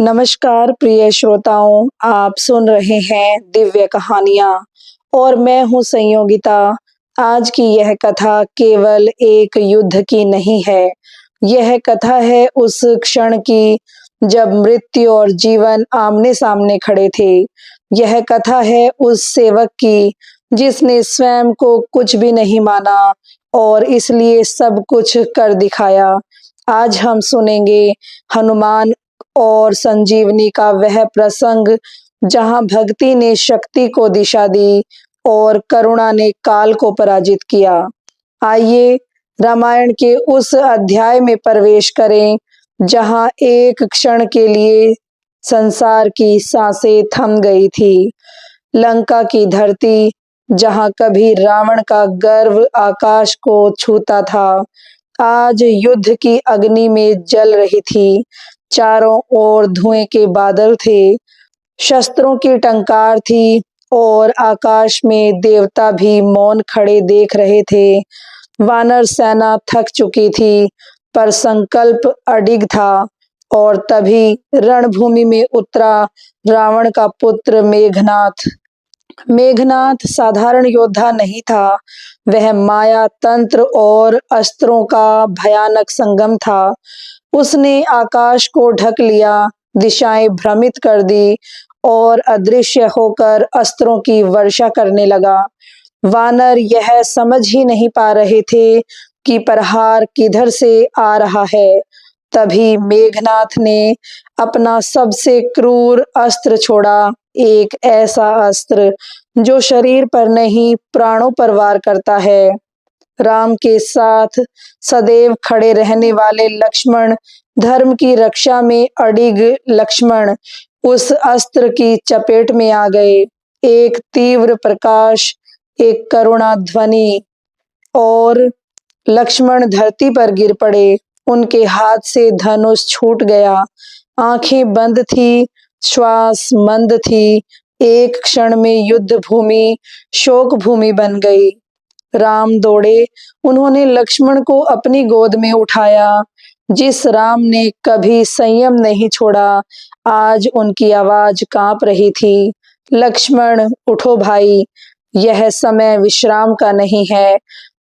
नमस्कार प्रिय श्रोताओं, आप सुन रहे हैं दिव्य कहानियाँ और मैं हूँ संयोगिता। आज की यह कथा केवल एक युद्ध की नहीं है, यह कथा है उस क्षण की जब मृत्यु और जीवन आमने-सामने खड़े थे। यह कथा है उस सेवक की जिसने स्वयं को कुछ भी नहीं माना और इसलिए सब कुछ कर दिखाया। आज हम सुनेंगे हनुमान और संजीवनी का वह प्रसंग जहां भक्ति ने शक्ति को दिशा दी और करुणा ने काल को पराजित किया। आइए रामायण के उस अध्याय में प्रवेश करें जहां एक क्षण के लिए संसार की सांसें थम गई थी। लंका की धरती जहां कभी रावण का गर्व आकाश को छूता था, आज युद्ध की अग्नि में जल रही थी। चारों ओर धुएं के बादल थे, शस्त्रों की टंकार थी और आकाश में देवता भी मौन खड़े देख रहे थे। वानर सेना थक चुकी थी, पर संकल्प अडिग था। और तभी रणभूमि में उतरा रावण का पुत्र मेघनाथ। मेघनाथ साधारण योद्धा नहीं था, वह माया, तंत्र और अस्त्रों का भयानक संगम था। उसने आकाश को ढक लिया, दिशाएं भ्रमित कर दी और अदृश्य होकर अस्त्रों की वर्षा करने लगा। वानर यह समझ ही नहीं पा रहे थे कि प्रहार किधर से आ रहा है। तभी मेघनाथ ने अपना सबसे क्रूर अस्त्र छोड़ा, एक ऐसा अस्त्र जो शरीर पर नहीं प्राणों पर वार करता है। राम के साथ सदैव खड़े रहने वाले लक्ष्मण, धर्म की रक्षा में अडिग लक्ष्मण उस अस्त्र की चपेट में आ गए। एक तीव्र प्रकाश, एक करुणा ध्वनि और लक्ष्मण धरती पर गिर पड़े। उनके हाथ से धनुष छूट गया, आंखें बंद थी, श्वास मंद थी। एक क्षण में युद्ध भूमि शोक भूमि बन गई। राम दौड़े, उन्होंने लक्ष्मण को अपनी गोद में उठाया। जिस राम ने कभी संयम नहीं छोड़ा, आज उनकी आवाज कांप रही थी। लक्ष्मण उठो भाई, यह समय विश्राम का नहीं है।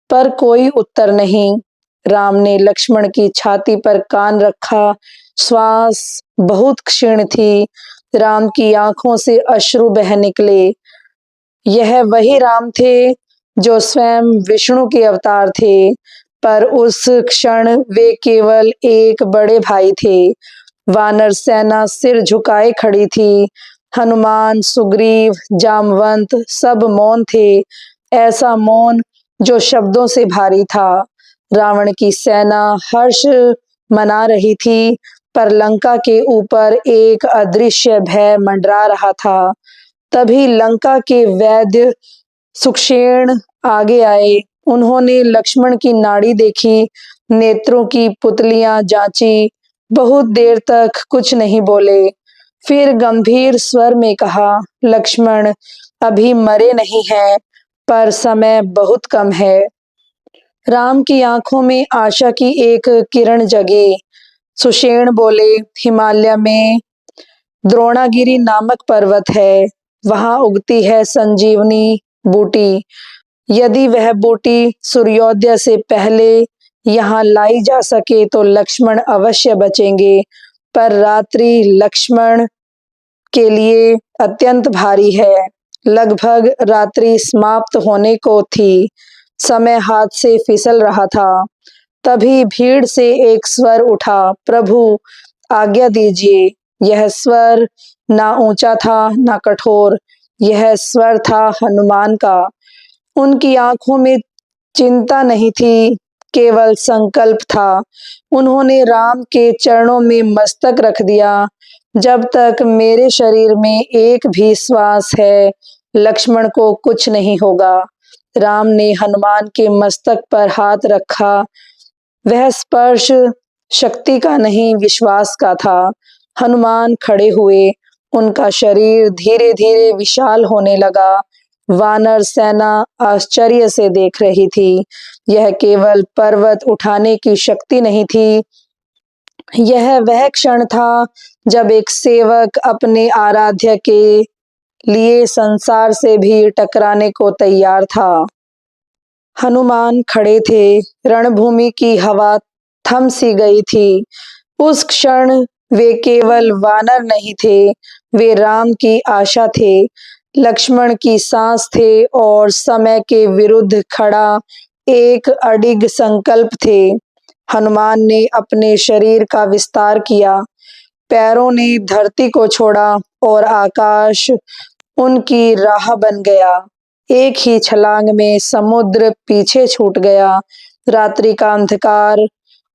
पर कोई उत्तर नहीं। राम ने लक्ष्मण की छाती पर कान रखा, श्वास बहुत क्षीण थी। राम की आंखों से अश्रु बह निकले। यह वही राम थे जो स्वयं विष्णु के अवतार थे, पर उस क्षण वे केवल एक बड़े भाई थे। वानर सेना सिर झुकाए खड़ी थी। हनुमान, सुग्रीव, जामवंत सब मौन थे, ऐसा मौन जो शब्दों से भारी था। रावण की सेना हर्ष मना रही थी, पर लंका के ऊपर एक अदृश्य भय मंडरा रहा था। तभी लंका के वैद्य सुक्षेण आगे आए। उन्होंने लक्ष्मण की नाड़ी देखी, नेत्रों की पुतलियां जांची। बहुत देर तक कुछ नहीं बोले, फिर गंभीर स्वर में कहा, लक्ष्मण अभी मरे नहीं हैं, पर समय बहुत कम है। राम की आंखों में आशा की एक किरण जगी। सुषेण बोले, हिमालय में द्रोणागिरी नामक पर्वत है, वहां उगती है संजीवनी बूटी। यदि वह बूटी सूर्योदय से पहले यहाँ लाई जा सके तो लक्ष्मण अवश्य बचेंगे। पर रात्रि लक्ष्मण के लिए अत्यंत भारी है। लगभग रात्रि समाप्त होने को थी, समय हाथ से फिसल रहा था। तभी भीड़ से एक स्वर उठा, प्रभु आज्ञा दीजिए। यह स्वर ना ऊंचा था ना कठोर, यह स्वर था हनुमान का। उनकी आंखों में चिंता नहीं थी, केवल संकल्प था। उन्होंने राम के चरणों में मस्तक रख दिया। जब तक मेरे शरीर में एक भी श्वास है, लक्ष्मण को कुछ नहीं होगा। राम ने हनुमान के मस्तक पर हाथ रखा। वह स्पर्श शक्ति का नहीं, विश्वास का था। हनुमान खड़े हुए, उनका शरीर धीरे धीरे विशाल होने लगा। वानर सेना आश्चर्य से देख रही थी। यह केवल पर्वत उठाने की शक्ति नहीं थी, यह वह क्षण था जब एक सेवक अपने आराध्य के लिए संसार से भी टकराने को तैयार था। हनुमान खड़े थे, रणभूमि की हवा थम सी गई थी। उस क्षण वे केवल वानर नहीं थे, वे राम की आशा थे, लक्ष्मण की सांस थे और समय के विरुद्ध खड़ा एक अडिग संकल्प थे। हनुमान ने अपने शरीर का विस्तार किया, पैरों ने धरती को छोड़ा और आकाश उनकी राह बन गया। एक ही छलांग में समुद्र पीछे छूट गया। रात्रि का अंधकार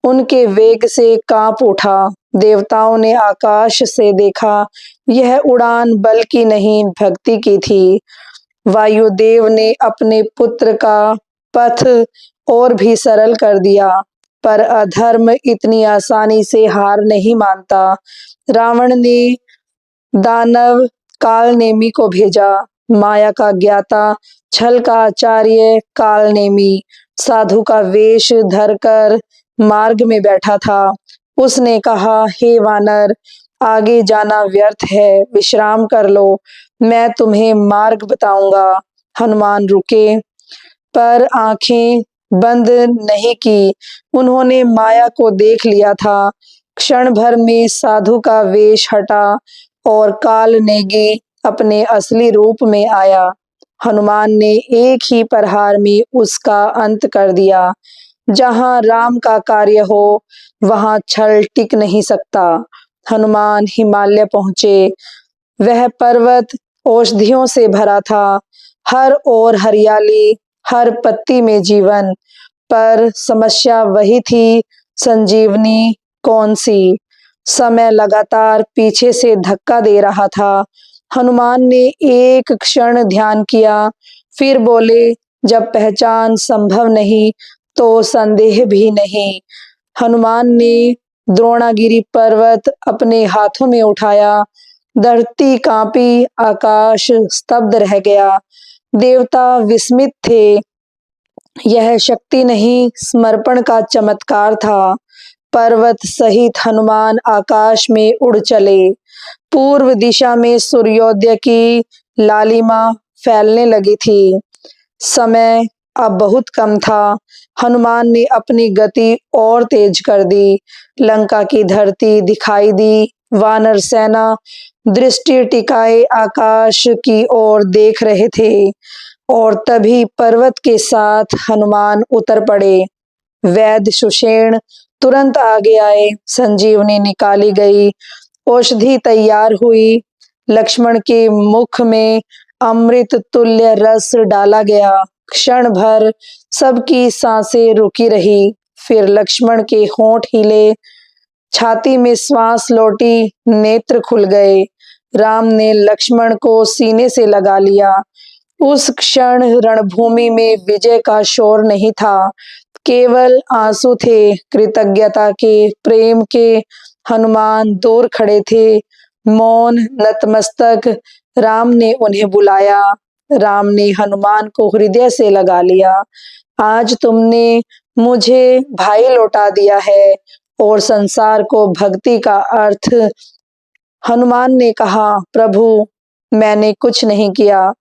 उनके वेग से कांप उठा। देवताओं ने आकाश से देखा, यह उड़ान बल की नहीं भक्ति की थी। वायुदेव ने अपने पुत्र का पथ और भी सरल कर दिया, पर अधर्म इतनी आसानी से हार नहीं मानता। रावण ने दानव कालनेमी को भेजा, माया का ज्ञाता, छल का आचार्य कालनेमी साधु का वेश धरकर मार्ग में बैठा था। उसने कहा, हे वानर, आगे जाना व्यर्थ है, विश्राम कर लो, मैं तुम्हें मार्ग बताऊंगा। हनुमान रुके, पर आंखें बंद नहीं की। उन्होंने माया को देख लिया था। क्षण भर में साधु का वेश हटा और काल नेगी अपने असली रूप में आया। हनुमान ने एक ही प्रहार में उसका अंत कर दिया। जहां राम का कार्य हो, वहां छल टिक नहीं सकता। हनुमान हिमालय पहुंचे। वह पर्वत औषधियों से भरा था, हर ओर हरियाली, हर पत्ती में जीवन। पर समस्या वही थी, संजीवनी कौन सी? समय लगातार पीछे से धक्का दे रहा था। हनुमान ने एक क्षण ध्यान किया, फिर बोले, जब पहचान संभव नहीं तो संदेह भी नहीं। हनुमान ने द्रोणागिरी पर्वत अपने हाथों में उठाया। धरती कांपी, आकाश स्तब्ध रह गया। देवता विस्मित थे। यह शक्ति नहीं, समर्पण का चमत्कार था। पर्वत सहित हनुमान आकाश में उड़ चले। पूर्व दिशा में सूर्योदय की लालिमा फैलने लगी थी। समय अब बहुत कम था। हनुमान ने अपनी गति और तेज कर दी। लंका की धरती दिखाई दी। वानर सेना दृष्टि टिकाए आकाश की ओर देख रहे थे और तभी पर्वत के साथ हनुमान उतर पड़े। वैद्य सुषेण तुरंत आगे आए। संजीवनी निकाली गई, औषधि तैयार हुई। लक्ष्मण के मुख में अमृत तुल्य रस डाला गया। क्षण भर सबकी सांसें रुकी रही, फिर लक्ष्मण के होंठ हिले, छाती में श्वास लौटी, नेत्र खुल गए। राम ने लक्ष्मण को सीने से लगा लिया। उस क्षण रणभूमि में विजय का शोर नहीं था, केवल आंसू थे, कृतज्ञता के, प्रेम के। हनुमान दूर खड़े थे, मौन, नतमस्तक। राम ने उन्हें बुलाया। राम ने हनुमान को हृदय से लगा लिया। आज तुमने मुझे भाई लौटा दिया है और संसार को भक्ति का अर्थ। हनुमान ने कहा, प्रभु, मैंने कुछ नहीं किया,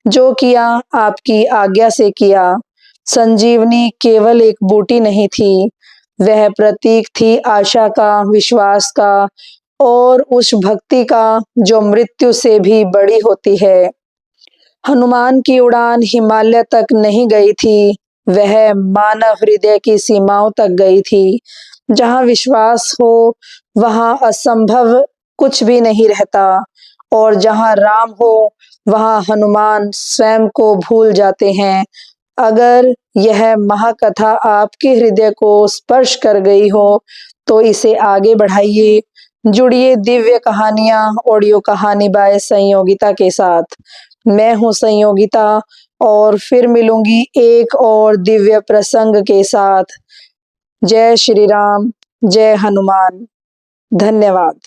जो किया आपकी आज्ञा से किया। संजीवनी केवल एक बूटी नहीं थी, वह प्रतीक थी आशा का, विश्वास का और उस भक्ति का जो मृत्यु से भी बड़ी होती है। हनुमान की उड़ान हिमालय तक नहीं गई थी, वह मानव हृदय की सीमाओं तक गई थी। जहां विश्वास हो, वहां असंभव कुछ भी नहीं रहता और जहां राम हो, वहां हनुमान स्वयं को भूल जाते हैं। अगर यह महाकथा आपके हृदय को स्पर्श कर गई हो, तो इसे आगे बढ़ाइए। जुड़िए दिव्य कहानियां ऑडियो कहानी बाय संयोगिता के साथ। मैं हूं संयोगिता और फिर मिलूंगी एक और दिव्य प्रसंग के साथ। जय श्री राम, जय हनुमान। धन्यवाद।